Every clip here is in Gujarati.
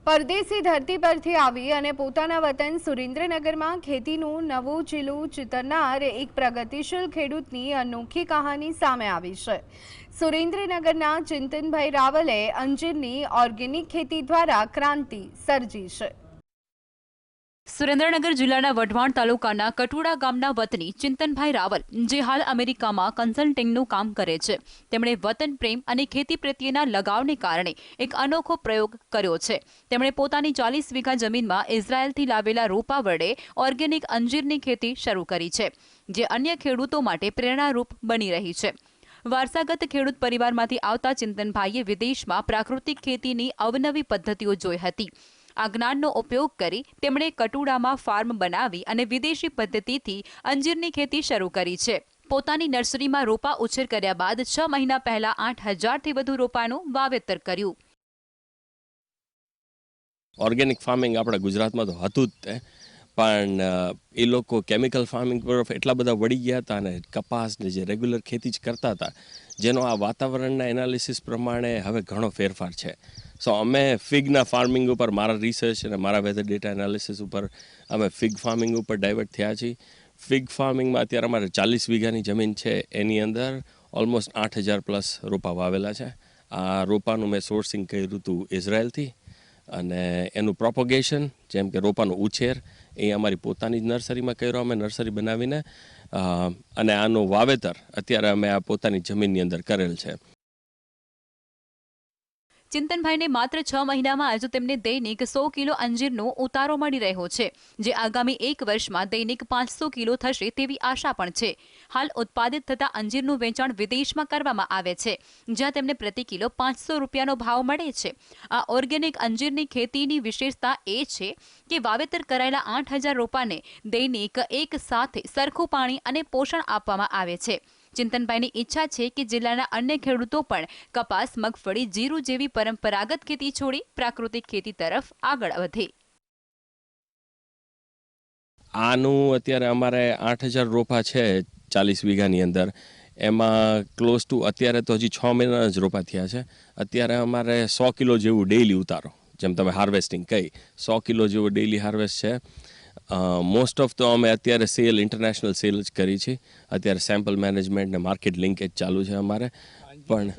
પરદેશી ધરતી પરથી આવી અને પોતાના વતન સુરેન્દ્રનગરમાં ખેતીનું નવું ચીલું ચિતરનાર એક પ્રગતિશીલ ખેડૂતની અનોખી કહાની સામે આવી છે। સુરેન્દ્રનગરના ચિંતનભાઈ રાવલે અંજીરની ઓર્ગેનિક ખેતી દ્વારા ક્રાંતિ સર્જી છે। સુરેન્દ્રનગર જિલ્લાના વઢવાણ તાલુકાના કટુડા ગામના વતની ચિંતનભાઈ રાવલ, જે હાલ અમેરિકામાં કન્સલ્ટિંગનું કામ કરે છે, તેમણે વતન પ્રેમ અને ખેતી પ્રત્યેના લગાવને કારણે એક અનોખો પ્રયોગ કર્યો છે। તેમણે પોતાની 40 વીઘા જમીનમાં ઇઝરાયલથી લાવેલા રોપા વડે ઓર્ગેનિક અંજીરની ખેતી શરૂ કરી છે, જે અન્ય ખેડૂતો માટે પ્રેરણારૂપ બની રહી છે। વારસાગત ખેડૂત પરિવારમાંથી આવતા ચિંતનભાઈએ વિદેશમાં પ્રાકૃતિક ખેતીની અવનવી પદ્ધતિઓ જોઈ હતી। આ જ્ઞાનનો ઉપયોગ કરી તેમણે કટુડામાં ફાર્મ બનાવી અને વિદેશી પદ્ધતિથી અંજીરની ખેતી શરૂ કરી છે। પોતાની નર્સરીમાં રોપા ઉછેર કર્યા બાદ 6 મહિના પહેલા 8000થી વધુ રોપાનું વાવેતર કર્યું। ઓર્ગેનિક ફાર્મિંગ આપણા ગુજરાતમાં તો હતું જ તે, પણ એ લોકો કેમિકલ ફાર્મિંગ તરફ એટલા બધા વળી ગયા હતા અને કપાસને જે રેગ્યુલર ખેતી જ કરતા હતા, જેનો આ વાતાવરણના એનાલિસિસ પ્રમાણે હવે ઘણો ફેરફાર છે। સો અમે ફિગના ફાર્મિંગ ઉપર, મારા રિસર્ચ અને મારા વેધર ડેટા એનાલિસિસ ઉપર અમે ફિગ ફાર્મિંગ ઉપર ડાયવર્ટ થયા છીએ। ફિગ ફાર્મિંગમાં અત્યારે અમારે 40 વીઘાની જમીન છે, એની અંદર ઓલમોસ્ટ 8000 પ્લસ રોપા વાવેલા છે। આ રોપાનું મેં સોર્સિંગ કર્યું હતું ઇઝરાયલથી, અને એનું પ્રોપોગેશન, જેમ કે રોપાનો ઉછેર, એ અમારી પોતાની જ નર્સરીમાં કર્યો, અમે નર્સરી બનાવીને, અને આનું વાવેતર અત્યારે અમે આ પોતાની જમીનની અંદર કરેલ છે। ચિંતનભાઈને માત્ર 6 મહિનામાં આજે તેમને દૈનિક 100 કિલો અંજીરનો ઉતારો મળી રહ્યો છે, જે આગામી 1 વર્ષમાં દૈનિક 500 કિલો થશે તેવી આશા પણ છે। હાલ ઉત્પાદિત થતા અંજીરનું વેચાણ વિદેશમાં કરવામાં આવે છે, જ્યાં તેમને પ્રતિ કિલો 500 રૂપિયાનો ભાવ મળે છે। આ ઓર્ગેનિક અંજીરની ખેતીની વિશેષતા એ છે કે વાવેતર કરાયેલા 8000 રોપાને દૈનિક એક સાથે સરખું પાણી અને પોષણ આપવામાં આવે છે। ચિંતનભાઈની ઈચ્છા છે કે જિલ્લાના અન્ય ખેડૂતો પણ કપાસ, મગફળી, જીરું જેવી પરંપરાગત ખેતી છોડી પ્રાકૃતિક ખેતી તરફ આગળ વધે। આનું અત્યારે અમારે 8000 રોપા છે 40 વીઘાની અંદર, એમાં ક્લોઝ ટુ અત્યારે તો હજી 6 મહિનાના જ રોપા થયા છે। અત્યારે અમારે 100 કિલો જેવું ડેઇલી ઉતારો, જેમ તમે હાર્વેસ્ટિંગ કહી, 100 કિલો જેવું ડેઇલી હાર્વેસ્ટ છે। મોસ્ટ ઓફ તો અમે અત્યારે સેલ, ઇન્ટરનેશનલ સેલ જ કરી છે। અત્યારે સેમ્પલ મેનેજમેન્ટ ને માર્કેટ લિંકેજ ચાલુ છે અમારે, પણ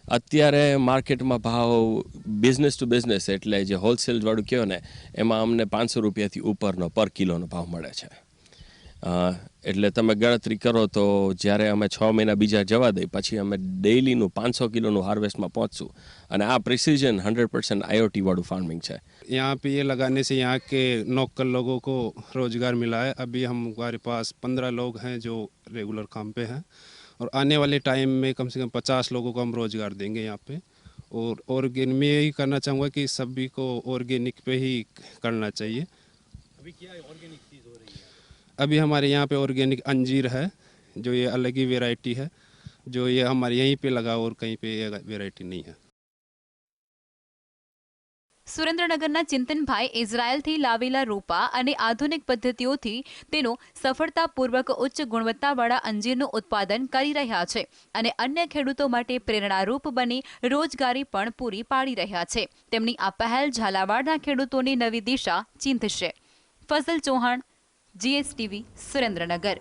અત્યારે માર્કેટમાં ભાવ બિઝનેસ ટુ બિઝનેસ, એટલે જે હોલસેલ વાળું કહો ને, એમાં અમને 500 રૂપિયાથી ઉપરનો પર કિલોનો ભાવ મળે છે। એટલે તમે ગણતરી કરો તો જ્યારે અમે 6 મહિના બીજા જવા દઈએ પછી અમે ડેઇલીનું 500 કિલોનું હાર્વેસ્ટમાં પહોંચશું, અને આ પ્રિસિઝન 100% IoT વાળું फार्मिंग है। यहाँ पे ये लगाने से यहाँ के लोकल लोगों को रोज़गार मिला है। अभी हमारे पास 15 लोग हैं जो रेगुलर काम पे हैं, और आने वाले टाइम में कम से कम 50 लोगों को हम रोज़गार देंगे यहाँ पे। और ऑर्गेनिक में यही करना चाहूँगा कि सभी को ऑर्गेनिक पे ही करना चाहिए। अभी क्या ऑर्गेनिक चीज़ हो रही है? अभी हमारे यहाँ पे ऑर्गेनिक अंजीर है, जो ये अलग ही वेराइटी है, जो ये हमारे यहीं पे लगा और कहीं पे ये वेराइटी नहीं है। સુરેન્દ્રનગરના ચિંતનભાઈ ઇઝરાયલથી લાવેલા રોપા અને આધુનિક પદ્ધતિઓથી તેનો સફળતાપૂર્વક ઉચ્ચ ગુણવત્તાવાળા અંજીરનું ઉત્પાદન કરી રહ્યા છે, અને અન્ય ખેડૂતો માટે પ્રેરણારૂપ બની રોજગારી પણ પૂરી પાડી રહ્યા છે। તેમની આ પહેલ ઝાલાવાડના ખેડૂતોની નવી દિશા ચીંધશે। ફઝલ ચૌહાણ, GSTV, સુરેન્દ્રનગર।